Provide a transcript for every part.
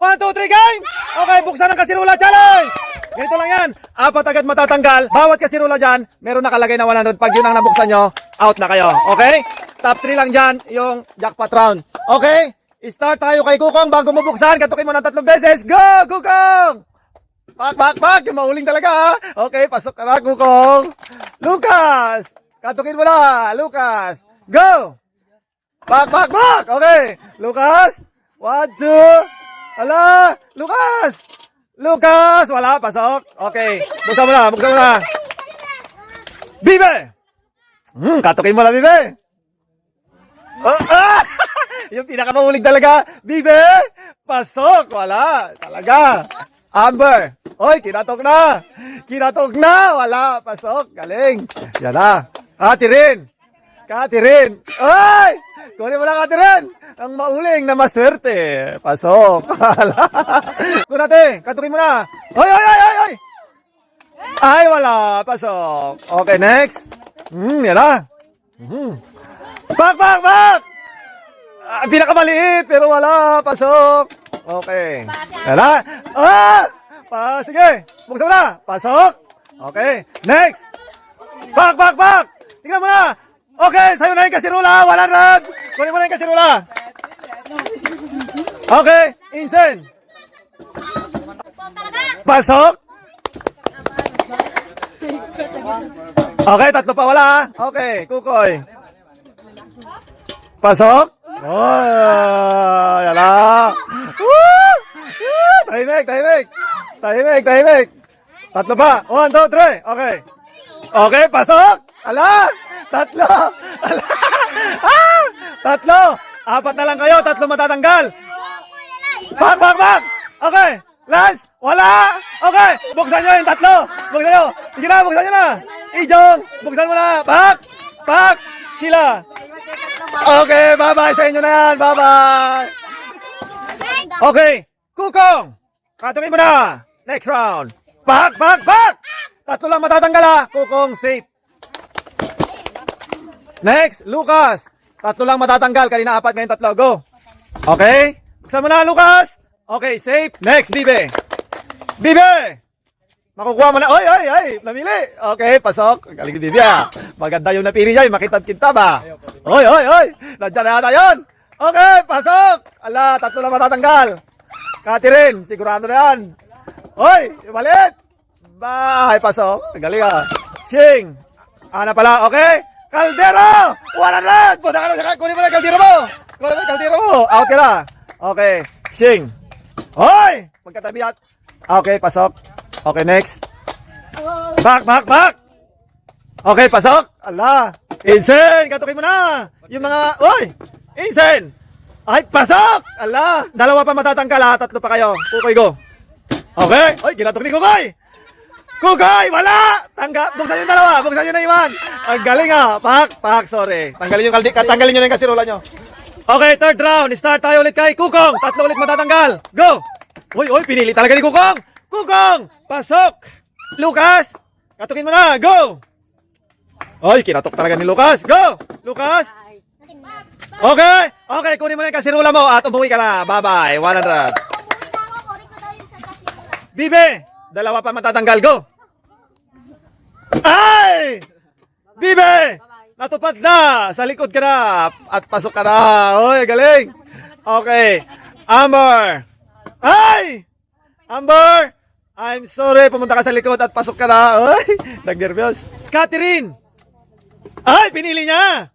1, 2, 3, game! Okay, buksan ang kasirula challenge! Ganito lang yan. 4 agad matatanggal. Bawat kasirula dyan, meron nakalagay na 100. Pag yun ang nabuksan nyo, out na kayo. Okay? Top 3 lang dyan, yung jackpot round. Okay? Start tayo kay Kukong bago mo buksan. Katukin mo ng 3 beses. Go, Kukong! Pak! Yung mauling talaga, ha? Okay, pasok ka na, Kukong. Lucas! Katukin mo na, Lucas. Go! Pak! Okay. Lucas? 1, 2. Ala! Lucas! Wala, pasok. Okay. Buksan mo na. Bibe! Katukin mo na, Bibe. Yung pinakamahulig talaga. Bibe! Pasok! Wala. Talaga. Amber! Oy, kinatok na! Wala. Pasok. Galing. Yan na. Catherine! Oy! Kunin mo na, Catherine! Ang mauling na maswerte. Pasok. Kunate, katukin mo na. Oy! Ay, wala. Pasok. Okay, next. Yan na. Pak! Pinakamaliit, pero wala. Pasok. Okay. Yan na. Sige. Buksan mo na. Pasok. Okay. Next. Pak! Tingnan mo na. Okay, sa'yo na yung kasirula. 100. Kunin mo na yung kasirula. Okay, Insen. Pasok. Okay, 3 pa wala. Okay, Kukoy. Pasok. Oh, yala. Tahimik. 3 pa. 1, 2, 3. Okay. Okay, pasok. Ala. 3. Ala. 3. 4 na lang kayo. 3 matatanggal. Pak! Okay. Lance. Wala. Okay. Buksan nyo yung 3. Buksan nyo. Sige na, buksan nyo na. Ijong. Buksan mo na. Pak. Sheila. Okay. Bye-bye sa inyo na yan. Bye-bye. Okay. Kukong. Katukin mo na. Next round. Pak. 3 lang matatanggal, ha. Kukong safe. Next, Lucas. 3 lang matatanggal. Kanina 4, ngayon 3. Go. Okay. Buksan mo na, Lucas. Okay, safe. Next, Bibe. Makukuha mo na. Oy. Namili. Okay, pasok. Galing ni Bibe, ha. Maganda yung napili niya. Makitab-kintab, ha. Oy. Nandiyan na yata yun. Okay, pasok. Ala, 3 lang matatanggal. Catherine, sigurado na yan. Oy, malit. Bye, pasok. Galing, ha. Shing. Ana pala, okay. Caldero! 100! Punta ka na, kunin mo na kaldero mo. Out ka na. Okay, Shing. Hoy! Magkatabi at. Okay, pasok. Okay, next. Pak! Okay, pasok. Ala. Insen, katukin mo na. Yung mga, oy! Insen! Ay, pasok! Ala. 2 pa matatanggal, ha. 3 pa kayo. Kukoy, go. Okay. Oy, ginatok ni Kukoy. Kukoy, wala! Buksan yung 2. Buksan nyo na iwan. Ang galing, ha. Pak, sorry. Tanggalin nyo na yung kasirula nyo. Okay, 3rd round. Start tayo ulit kay Kukong. 3 ulit matatanggal. Go! Oy, pinili talaga ni Kukong. Kukong, pasok! Lucas, katukin mo na. Go! Oy, kinatok talaga ni Lucas. Go! Lucas! Okay, kunin mo na yung kasirula mo at umuwi ka na. Bye-bye. 100. Bibe, 2 pa matatanggal. Go! Ay! Bibe! Natupad na! Sa likod ka na! At pasok ka na! Oy, galing! Okay. Amber! Ay! Amber! I'm sorry, pumunta ka sa likod at pasok ka na. Oy! Nag-nervyos. Catherine! Ay! Pinili niya!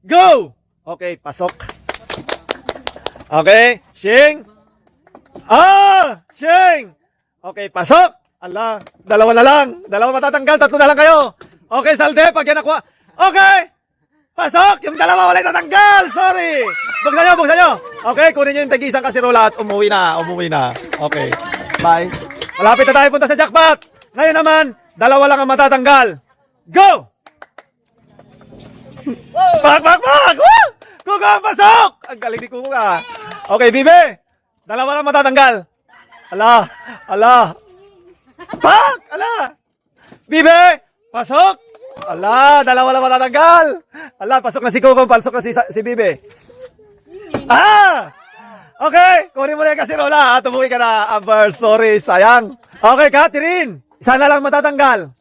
Go! Okay, pasok. Okay. Shing! Shing! Okay, pasok! Ala, 2 na lang. 2 matatanggal, 3 na lang kayo. Okay, Salde, pag yan nakuha. Okay! Pasok! Yung 2 wala natanggal! Sorry! Buksan nyo! Okay, kunin nyo yung tag-isang kasirula at umuwi na. Okay. Bye. Malapit na tayo punta sa jackpot. Ngayon naman, 2 lang ang matatanggal. Go! Pak! Woo! Kuka, pasok! Ang galing ni Kuka. Okay, Bibe. 2 lang matatanggal. Ala. Pak! Ala! Bibe! Pasok! Ala, 2 lang matatanggal. Ala, pasok na si Kuko, pasok na si Bibe. Okay, kunin mo na yung kasirola at umuwi ka na. Amber, sorry, sayang. Okay, Catherine. Isa na lang matatanggal.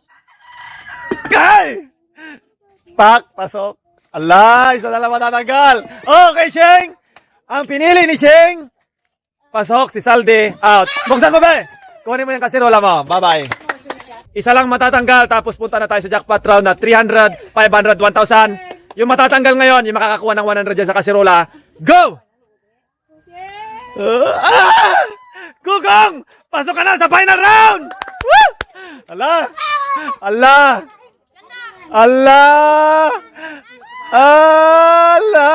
Kay! Pasok. Ala, isa na lang matatanggal. Okay, Sheng. Ang pinili ni Sheng. Pasok, si Saldi. Out. Buksan mo ba? Kunin mo yung kasirola mo. Bye-bye. Isa lang matatanggal, tapos punta na tayo sa jackpot round na 300, 500, 1,000. Yung matatanggal ngayon, yung makakakuha ng 100 dyan sa kasirola. Go! Kukong! Pasok ka na sa final round! Woo! Ala! Ala! Ala! Ala!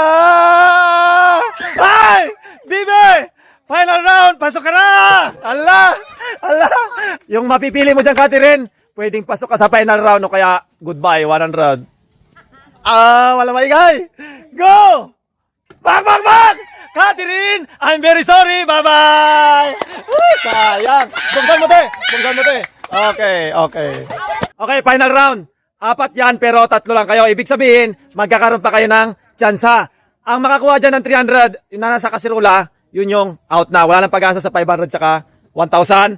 Ay! Bibe! Final round! Pasok ka na! Ala! Ala! Yung mapipili mo dyan, Catherine, pwedeng pasok ka sa final round o kaya goodbye, 100. Wala maingay! Go! Bang, bang, bang! Catherine, I'm very sorry. Bye-bye! Uy, sayang. Bungsan mo, te. Bungsan mo, te. Okay. Okay, final round. 4 yan, pero 3 lang kayo. Ibig sabihin, magkakaroon pa kayo ng tsansa. Ang makakuha dyan ng 300, yung na nasa kasirula, yun yung out na. Wala nang pag-asa sa 500 tsaka 1,000.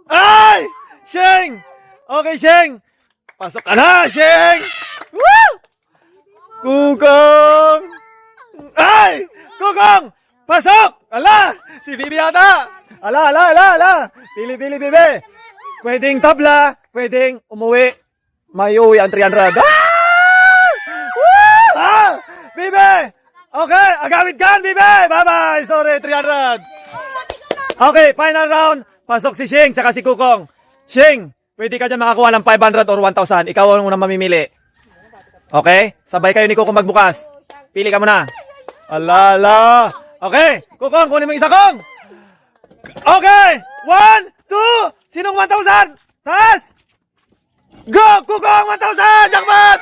Ay! Sheng! Okay, Sheng. Pasok ka na, Sheng! Woo! Kukong! Ay! Kukong! Pasok! Ala! Si Bibi yata! Ala! Pili, Bibi! Pwedeng tabla, pwedeng umuwi. May uwi ang 300. Woo! Bibi! Okay, agawid kan, Bibi! Bye-bye! Sorry, 300. Okay, final round. Pasok si Sheng, saka si Kukong. Sheng, pwede ka dyan makakuha ng 500 or 1,000. Ikaw ang unang mamimili. Okay? Sabay kayo ni Kukong magbukas. Pili ka muna. Alala. Okay. Kukong, kunin mo isa kong. Okay. 1, 2. Sinong 1,000? Taas. Go. Kukong, 1,000. Jackpot.